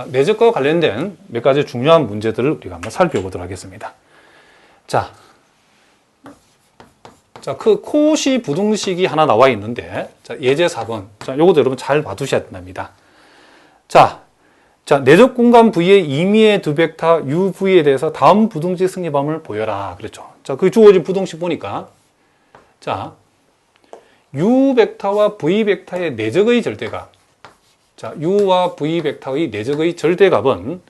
내적과 관련된 몇 가지 중요한 문제들을 우리가 한번 살펴보도록 하겠습니다. 자, 그 코시 부등식이 하나 나와 있는데, 자, 예제 4번. 자, 요것도 여러분 잘 봐두셔야 된답니다. 자, 내적 공간 V의 임의의 두 벡터 UV에 대해서 다음 부등식 승리범을 보여라. 그랬죠. 자, 그 주어진 부등식 보니까, 자, U 벡터와 V 벡터의 내적의 절대값. 자, U와 V 벡터의 내적의 절대값은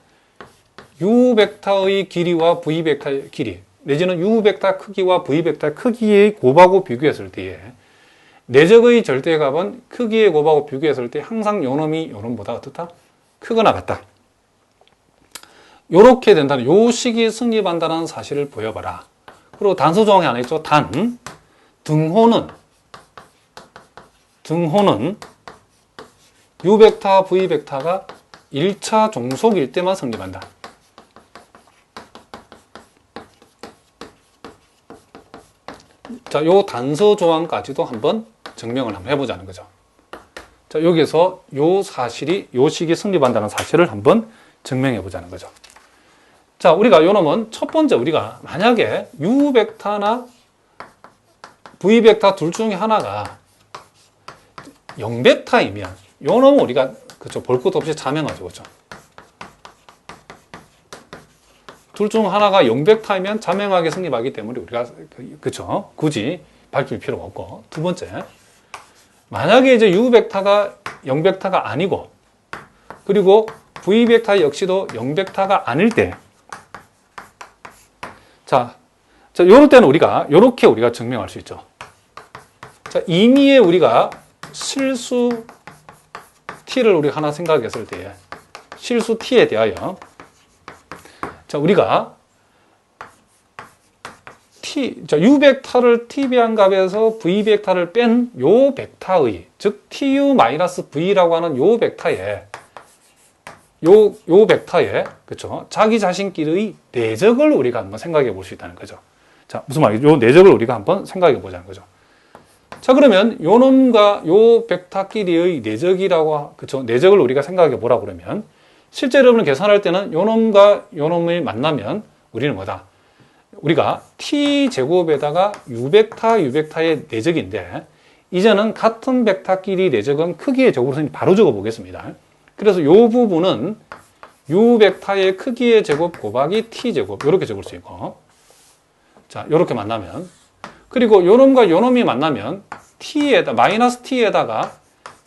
U 벡터의 길이와 V 벡터의 길이, 내지는 U 벡터 크기와 V 벡터 크기의 곱하고 비교했을 때에 내적의 절대값은 크기의 곱하고 비교했을 때 항상 요놈이 요놈보다 어떻다? 크거나 같다. 요렇게 된다는, 요 식이 성립한다는 사실을 보여봐라. 그리고 단서 조항이 하나 있죠. 등호는 U 벡터, V 벡터가 1차 종속일 때만 성립한다. 자, 요 단서 조항까지도 한번 증명을 한번 해보자는 거죠. 자, 여기서 요 사실이, 요 식이 성립한다는 사실을 한번 증명해 보자는 거죠. 자, 우리가 요 놈은 첫 번째, 우리가 만약에 U 벡터나 V 벡터 둘 중에 하나가 0벡터이면 요 놈은 우리가 그쵸, 볼 것도 없이 자명하죠. 그죠? 둘 중 하나가 0벡터이면 자명하게 성립하기 때문에 우리가 그쵸, 굳이 밝힐 필요가 없고, 두 번째, 만약에 이제 U 벡터가 0벡터가 아니고, 그리고 V 벡터 역시도 0벡터가 아닐 때, 자, 요럴 때는 우리가 요렇게 우리가 증명할 수 있죠. 자, 임의에 우리가 실수 t를 우리가 하나 생각했을 때에, 실수 t에 대하여, 자, 우리가 U 벡터를 t 배양값에서 V 벡터를 뺀 요 벡터의, 즉 tu-v라고 하는 요 벡터의, 요 벡터의, 그쵸, 자기 자신끼리의 내적을 우리가 한번 생각해 볼 수 있다는 거죠. 자, 무슨 말이죠? 요 내적을 우리가 한번 생각해 보자는 거죠. 자, 그러면 요 놈과 요 벡터끼리의 내적이라고, 그쵸, 내적을 우리가 생각해 보라고 그러면, 실제 여러분을 계산할 때는 요 놈과 요 놈을 만나면 우리는 뭐다? 우리가 t제곱에다가 u벡터의 내적인데, 이제는 같은 벡터끼리 내적은 크기의 제곱으로 바로 적어 보겠습니다. 그래서 요 부분은 u벡터의 크기의 제곱 곱하기 t제곱, 이렇게 적을 수 있고, 자, 요렇게 만나면, 그리고 요 놈과 요 놈이 만나면 마이너스 t에다가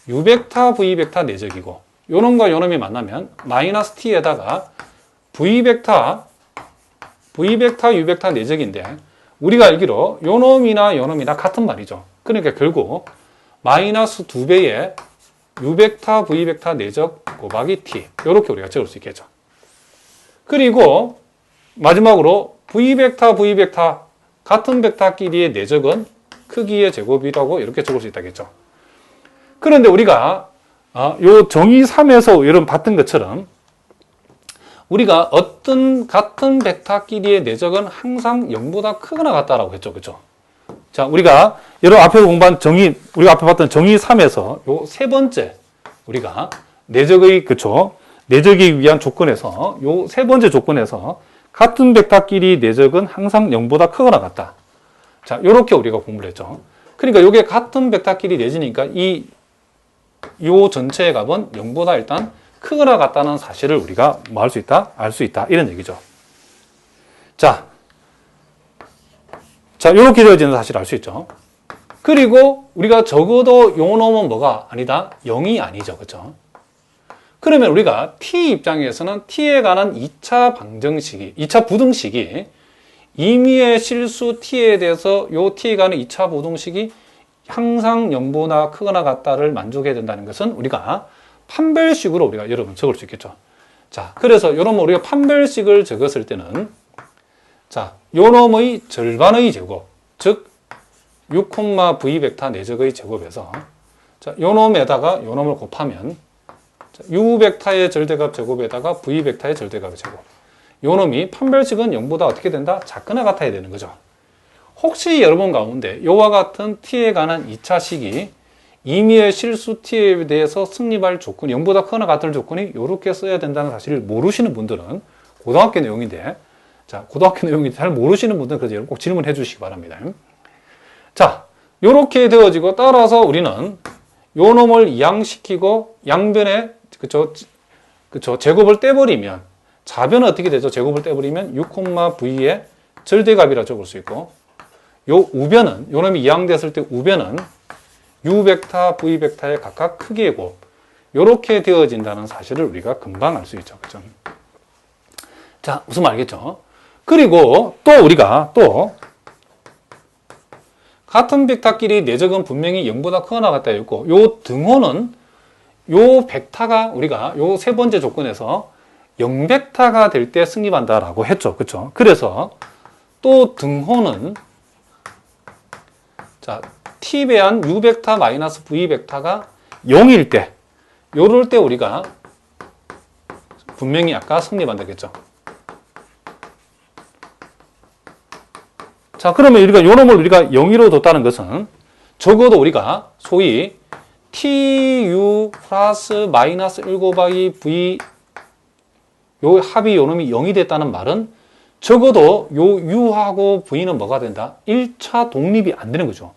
u벡터 v벡터 내적이고, 요 놈과 요 놈이 만나면 마이너스 t에다가 v벡터 u벡터 내적인데, 우리가 알기로 요 놈이나 요 놈이 다 같은 말이죠. 그러니까 결국 마이너스 2배의 u벡터 v벡터 내적 곱하기 t, 이렇게 우리가 적을 수 있겠죠. 그리고 마지막으로 v벡터 같은 벡터끼리의 내적은 크기의 제곱이라고 이렇게 적을 수 있다겠죠. 그런데 우리가 요 정의 3에서 여러분 봤던 것처럼, 우리가 어떤 같은 벡터끼리의 내적은 항상 0보다 크거나 같다라고 했죠. 그죠? 자, 우리가 여러분 앞에 공부한 우리가 앞에 봤던 정의 3에서 요 세 번째, 우리가 내적의, 그쵸, 내적이 위한 조건에서, 요 세 번째 조건에서 같은 벡터끼리 내적은 항상 0보다 크거나 같다. 자, 요렇게 우리가 공부를 했죠. 그러니까 요게 같은 벡터끼리 내지니까 요 전체의 값은 0보다 일단 크거나 같다는 사실을 우리가 뭐 할 수 있다? 알 수 있다. 이런 얘기죠. 자, 요렇게 되어지는 사실을 알 수 있죠. 그리고 우리가 적어도 요 놈은 뭐가 아니다? 0이 아니죠. 그죠? 그러면 우리가 t 입장에서는 t에 관한 2차 부등식이 임의의 실수 t에 대해서 요 t에 관한 2차 부등식이 항상 0보다 크거나 같다를 만족해야 된다는 것은 우리가 판별식으로 우리가 여러분 적을 수 있겠죠. 자, 그래서 요놈 우리가 판별식을 적었을 때는, 자, 요놈의 절반의 제곱, 즉 U, V 벡터 내적의 제곱에서, 자, 요놈에다가 요놈을 곱하면, 자, U 벡터의 절대값 제곱에다가 V 벡터의 절대값 제곱. 요놈이 판별식은 0보다 어떻게 된다? 작거나 같아야 되는 거죠. 혹시 여러분 가운데 요와 같은 t에 관한 2차식이 임의의 실수 t에 대해서 승립할 조건, 0보다 크거나 같을 조건이 이렇게 써야 된다는 사실을 모르시는 분들은 고등학교 내용인데, 자, 고등학교 내용인데 잘 모르시는 분들은 그래서 꼭 질문해 주시기 바랍니다. 자, 이렇게 되어지고 따라서 우리는 요 놈을 이항시키고 양변에 그쵸 제곱을 떼버리면 좌변은 어떻게 되죠? 제곱을 떼버리면 6,v의 절대값이라 적을 수 있고, 요 우변은 요 놈이 이항됐을 때 우변은 u 벡터, v 벡터의 각각 크기의 곱, 요렇게 되어진다는 사실을 우리가 금방 알 수 있죠. 그죠? 자, 무슨 말이겠죠? 그리고 또 우리가 또 같은 벡터끼리 내적은 분명히 0보다 크거나 같다 했고, 요 등호는 요 벡터가 우리가 요 세 번째 조건에서 0벡터가 될 때 승립한다라고 했죠. 그렇죠? 그래서 또 등호는 자, t 배한 u 벡터 마이너스 v 벡터가 0일 때, 요럴 때 우리가 분명히 아까 승립한다겠죠. 자, 그러면 우리가 요 놈을 우리가 0으로 뒀다는 것은 적어도 우리가 소위 tu 플러스 마이너스 1 곱하기 v 요 합이 요 놈이 0이 됐다는 말은 적어도 요 u하고 v는 뭐가 된다? 1차 독립이 안 되는 거죠.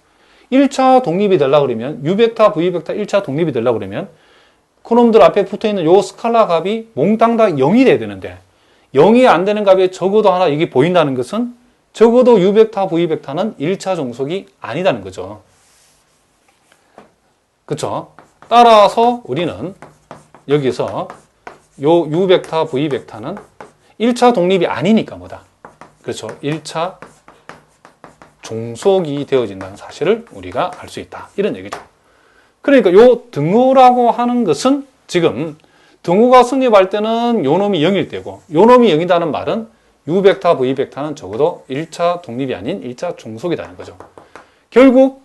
1차 독립이 되려고 그러면 u 벡터, v 벡터 1차 독립이 되려고 그러면 그놈들 앞에 붙어 있는 요 스칼라 값이 몽땅 다 0이 돼야 되는데 0이 안 되는 값이 적어도 하나 여기 보인다는 것은 적어도 u 벡터, v 벡터는 1차 종속이 아니다는 거죠. 그쵸? 따라서 우리는 여기서 요 u 벡터, v 벡터는 1차 독립이 아니니까 뭐다? 그렇죠. 1차 종속이 되어진다는 사실을 우리가 알 수 있다. 이런 얘기죠. 그러니까 요 등호라고 하는 것은 지금 등호가 승립할 때는 요 놈이 0일 때고 요 놈이 0이라는 말은 u 벡터, v 벡터는 적어도 1차 독립이 아닌 1차 종속이라는 거죠. 결국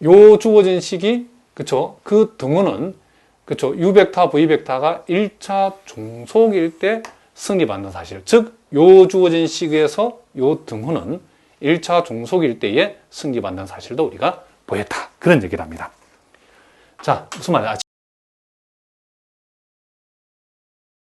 요 주어진 식이 그쵸? 그 등호는 그쵸? u 벡터, v 벡터가 1차 종속일 때 승립한다는 사실. 즉, 요 주어진 식에서 요 등호는 1차 종속일 때에 승립한다는 사실도 우리가 보였다. 그런 얘기를 합니다. 자, 무슨 말이야?